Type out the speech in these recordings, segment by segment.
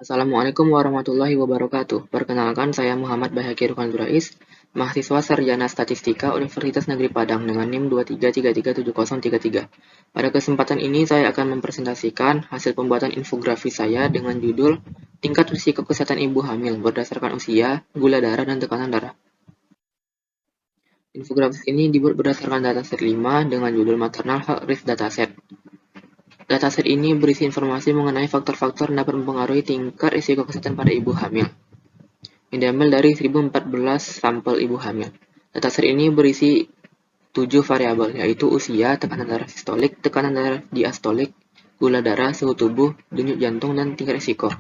Assalamualaikum warahmatullahi wabarakatuh. Perkenalkan, saya Muhammad Bahagia Rukhan Durais, mahasiswa Sarjana Statistika Universitas Negeri Padang dengan NIM 23337033. Pada kesempatan ini, saya akan mempresentasikan hasil pembuatan infografis saya dengan judul Tingkat Risiko Kesehatan Ibu Hamil berdasarkan usia, gula darah, dan tekanan darah. Infografis ini dibuat berdasarkan dataset 5 dengan judul Maternal Health Risk Dataset. Dataset ini berisi informasi mengenai faktor-faktor yang dapat mempengaruhi tingkat risiko kesehatan pada ibu hamil, yang diambil dari 1014 sampel ibu hamil. Dataset ini berisi 7 variabel, yaitu usia, tekanan darah sistolik, tekanan darah diastolik, gula darah, suhu tubuh, denyut jantung, dan tingkat risiko.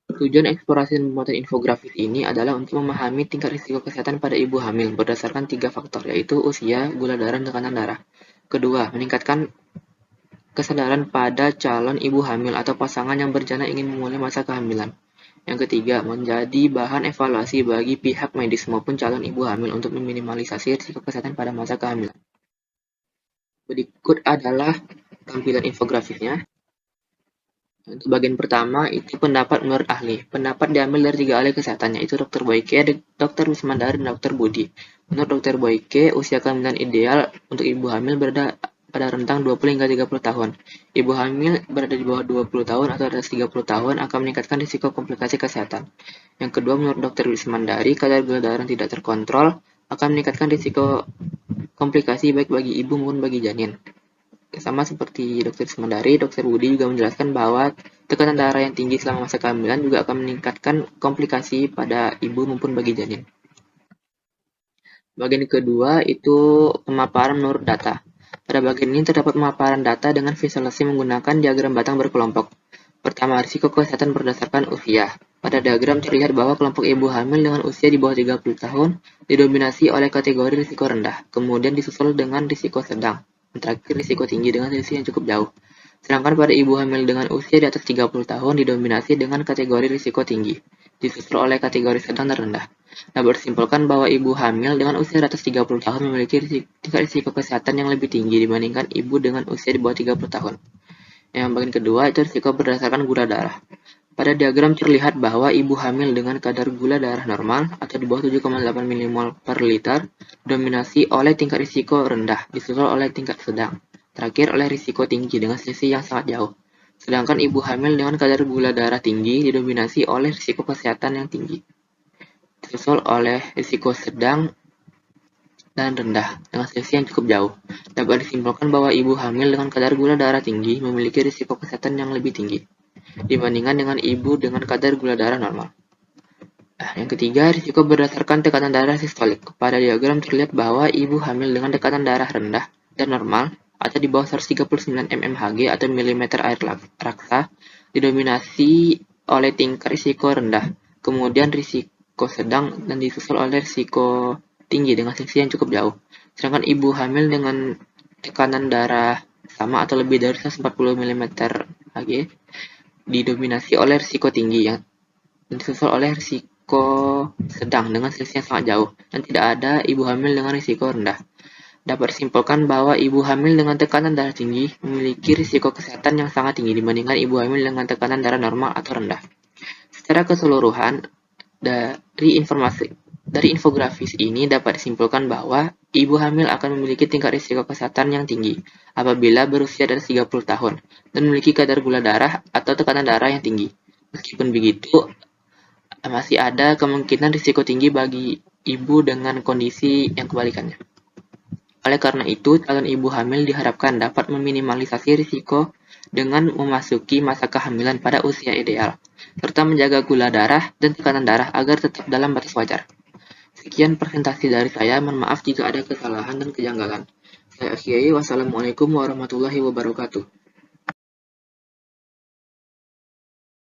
Tujuan eksplorasi dan pembuatan infografis ini adalah untuk memahami tingkat risiko kesehatan pada ibu hamil berdasarkan 3 faktor, yaitu usia, gula darah, dan tekanan darah. Kedua, meningkatkan kesadaran pada calon ibu hamil atau pasangan yang berencana ingin memulai masa kehamilan. Yang ketiga, menjadi bahan evaluasi bagi pihak medis maupun calon ibu hamil untuk meminimalisasi risiko kesehatan pada masa kehamilan. Berikut adalah tampilan infografisnya. Untuk bagian pertama, itu pendapat menurut ahli. Pendapat diambil dari 3 ahli kesehatan, yaitu Dr. Boyke, Dr. Wismandar, dan Dr. Budi. Menurut Dr. Boyke, usia kehamilan ideal untuk ibu hamil berada pada rentang 20 hingga 30 tahun. Ibu hamil berada di bawah 20 tahun atau atas 30 tahun akan meningkatkan risiko komplikasi kesehatan. Yang kedua, menurut Dr. Wismandari, kadar gula darah yang tidak terkontrol akan meningkatkan risiko komplikasi baik bagi ibu maupun bagi janin. Sama seperti Dr. Wismandari, Dr. Budi juga menjelaskan bahwa tekanan darah yang tinggi selama masa kehamilan juga akan meningkatkan komplikasi pada ibu maupun bagi janin. Bagian kedua itu pemaparan menurut data. Pada bagian ini terdapat pemaparan data dengan visualisasi menggunakan diagram batang berkelompok. Pertama, risiko kesehatan berdasarkan usia. Pada diagram terlihat bahwa kelompok ibu hamil dengan usia di bawah 30 tahun didominasi oleh kategori risiko rendah, kemudian disusul dengan risiko sedang, dan terakhir risiko tinggi dengan selisih yang cukup jauh. Sedangkan pada ibu hamil dengan usia di atas 30 tahun didominasi dengan kategori risiko tinggi, disusul oleh kategori sedang dan rendah. Dapat disimpulkan bahwa ibu hamil dengan usia di atas 30 tahun memiliki tingkat risiko kesehatan yang lebih tinggi dibandingkan ibu dengan usia di bawah 30 tahun. Yang bagian kedua itu risiko berdasarkan gula darah. Pada diagram terlihat bahwa ibu hamil dengan kadar gula darah normal atau di bawah 7,8 mmol per liter dominasi oleh tingkat risiko rendah, disusul oleh tingkat sedang, terakhir oleh risiko tinggi dengan selisih yang sangat jauh. Sedangkan ibu hamil dengan kadar gula darah tinggi didominasi oleh risiko kesehatan yang tinggi, disusul oleh risiko sedang dan rendah dengan selisih yang cukup jauh. Dapat disimpulkan bahwa ibu hamil dengan kadar gula darah tinggi memiliki risiko kesehatan yang lebih tinggi dibandingkan dengan ibu dengan kadar gula darah normal. Yang ketiga, risiko berdasarkan tekanan darah sistolik. Pada diagram terlihat bahwa ibu hamil dengan tekanan darah rendah dan normal atau di bawah 139 mmHg atau mm air raksa didominasi oleh tingkat risiko rendah, kemudian risiko sedang, dan disusul oleh risiko tinggi dengan selisih yang cukup jauh. Sedangkan ibu hamil dengan tekanan darah sama atau lebih dari 140 mm Hg didominasi oleh risiko tinggi yang disusul oleh risiko sedang dengan selisih yang sangat jauh, dan tidak ada ibu hamil dengan risiko rendah. Dapat disimpulkan bahwa ibu hamil dengan tekanan darah tinggi memiliki risiko kesehatan yang sangat tinggi dibandingkan ibu hamil dengan tekanan darah normal atau rendah. Secara keseluruhan, dari infografis ini dapat disimpulkan bahwa ibu hamil akan memiliki tingkat risiko kesehatan yang tinggi apabila berusia dari 30 tahun dan memiliki kadar gula darah atau tekanan darah yang tinggi. Meskipun begitu, masih ada kemungkinan risiko tinggi bagi ibu dengan kondisi yang kebalikannya. Oleh karena itu, calon ibu hamil diharapkan dapat meminimalisasi risiko dengan memasuki masa kehamilan pada usia ideal, serta menjaga gula darah dan tekanan darah agar tetap dalam batas wajar. Sekian presentasi dari saya, mohon maaf jika ada kesalahan dan kejanggalan. Saya akhiri, wassalamualaikum warahmatullahi wabarakatuh.